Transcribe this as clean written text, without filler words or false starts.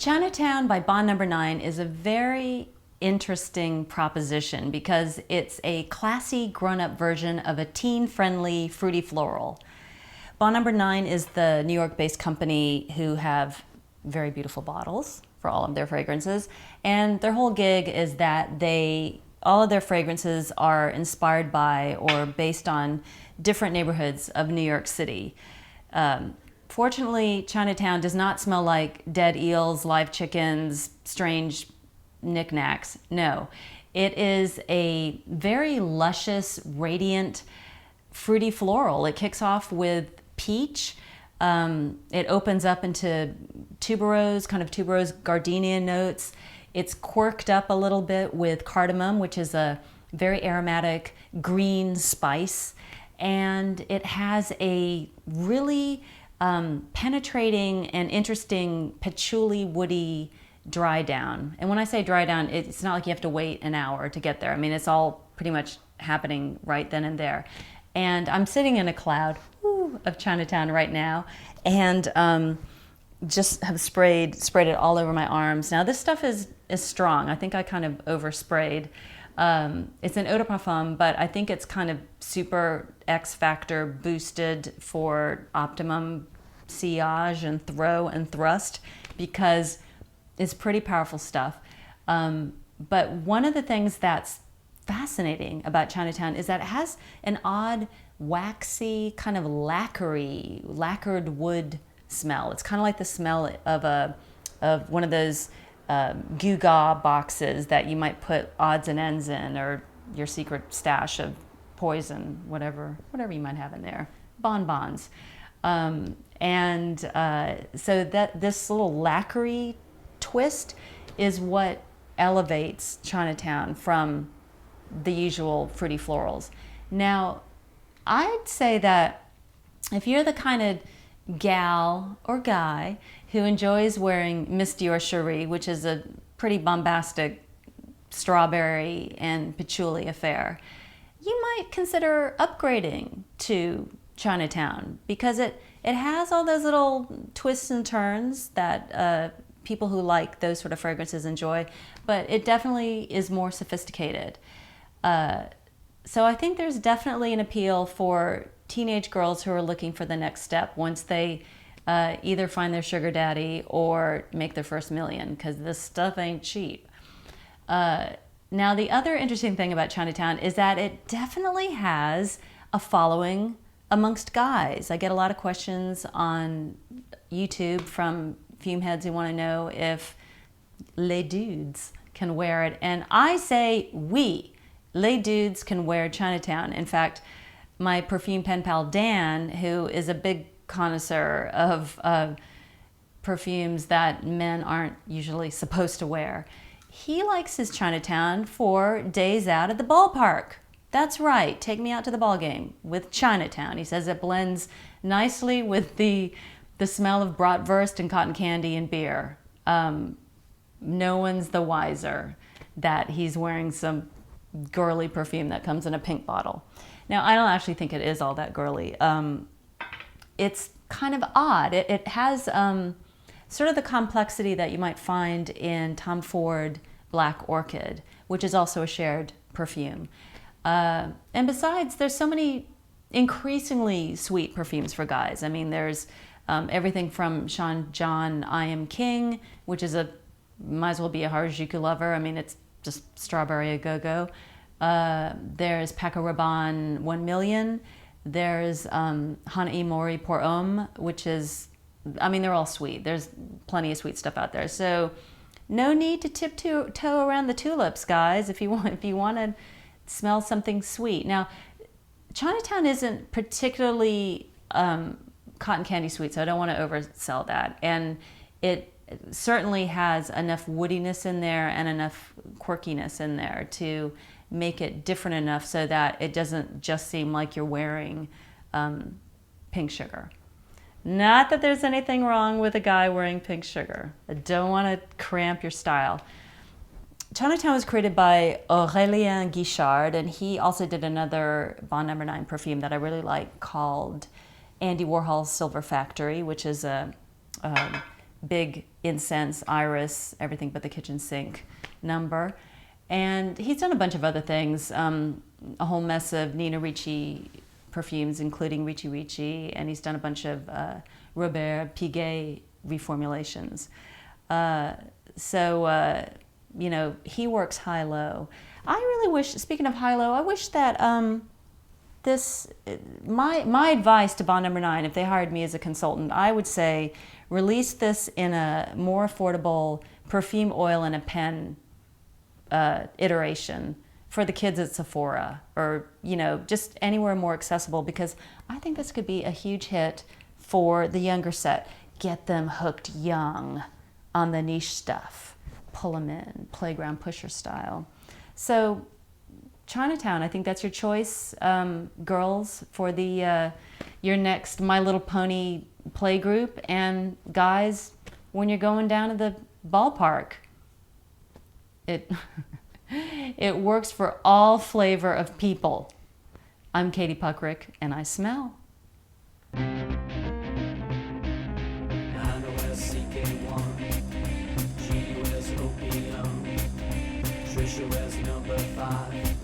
Chinatown by Bond Number 9 is a very interesting proposition because it's a classy, grown-up version of a teen-friendly fruity floral. Bond Number 9 is the New York-based company who have very beautiful bottles for all of their fragrances, and their whole gig is that all of their fragrances are inspired by or based on different neighborhoods of New York City. Fortunately, Chinatown does not smell like dead eels, live chickens, strange knickknacks. No, it is a very luscious, radiant, fruity floral. It kicks off with peach. It opens up into tuberose gardenia notes. It's quirked up a little bit with cardamom, which is a very aromatic green spice. And it has a really penetrating and interesting patchouli woody dry down. And when I say dry down, it's not like you have to wait an hour to get there. I mean, it's all pretty much happening right then and there. And I'm sitting in a cloud of Chinatown right now, and just have sprayed it all over my arms. Now this stuff is strong. I think I kind of oversprayed. It's an eau de parfum, but I think it's kind of super X factor boosted for optimum sillage and throw and thrust, because it's pretty powerful stuff. But one of the things that's fascinating about Chinatown is that it has an odd, waxy, kind of lacquered wood smell. It's kind of like the smell of one of those gewgaw boxes that you might put odds and ends in, or your secret stash of poison, whatever you might have in there, bonbons. So that this little lacquery twist is what elevates Chinatown from the usual fruity florals. Now, I'd say that if you're the kind of gal or guy who enjoys wearing Miss Dior Cherie, which is a pretty bombastic strawberry and patchouli affair, you might consider upgrading to Chinatown, because it has all those little twists and turns that people who like those sort of fragrances enjoy, but it definitely is more sophisticated. So I think there's definitely an appeal for teenage girls who are looking for the next step once they either find their sugar daddy or make their first million, because this stuff ain't cheap. Now, the other interesting thing about Chinatown is that it definitely has a following amongst guys. I get a lot of questions on YouTube from fume heads who want to know if les dudes can wear it. And I say oui, les dudes can wear Chinatown. In fact, my perfume pen pal Dan, who is a big connoisseur of perfumes that men aren't usually supposed to wear, he likes his Chinatown for days out at the ballpark. That's right, take me out to the ball game with Chinatown. He says it blends nicely with the smell of bratwurst and cotton candy and beer. No one's the wiser that he's wearing some girly perfume that comes in a pink bottle. Now, I don't actually think it is all that girly. It's kind of odd. It has sort of the complexity that you might find in Tom Ford Black Orchid, which is also a shared perfume. And besides, there's so many increasingly sweet perfumes for guys. I mean, there's everything from Sean John I Am King, which is might as well be a Harajuku lover. I mean, it's just strawberry a go-go. There's Paco Rabanne 1 Million. There's Hana Mori Pour Homme, which is, I mean, they're all sweet. There's plenty of sweet stuff out there. So no need to tiptoe around the tulips, guys, if you want to smell something sweet. Now, Chinatown isn't particularly cotton candy sweet, so I don't want to oversell that. And it certainly has enough woodiness in there and enough quirkiness in there to make it different enough so that it doesn't just seem like you're wearing pink sugar. Not that there's anything wrong with a guy wearing pink sugar. I don't want to cramp your style. Chinatown was created by Aurélien Guichard, and he also did another Bond Number 9 perfume that I really like called Andy Warhol's Silver Factory, which is a big incense, iris, everything but the kitchen sink number. And he's done a bunch of other things, a whole mess of Nina Ricci perfumes, including Ricci Ricci, and he's done a bunch of Robert Piguet reformulations. You know, he works high-low. I really wish, speaking of high-low, I wish that my advice to Bond Number 9, if they hired me as a consultant, I would say release this in a more affordable perfume oil and a pen iteration for the kids at Sephora, or, you know, just anywhere more accessible, because I think this could be a huge hit for the younger set. Get them hooked young on the niche stuff. Pull them in, playground pusher style. So Chinatown, I think that's your choice, girls, for the your next My Little Pony play group, and guys, when you're going down to the ballpark. It works for all flavor of people. I'm Katie Puckrik, and I smell. Trisha wears number 5.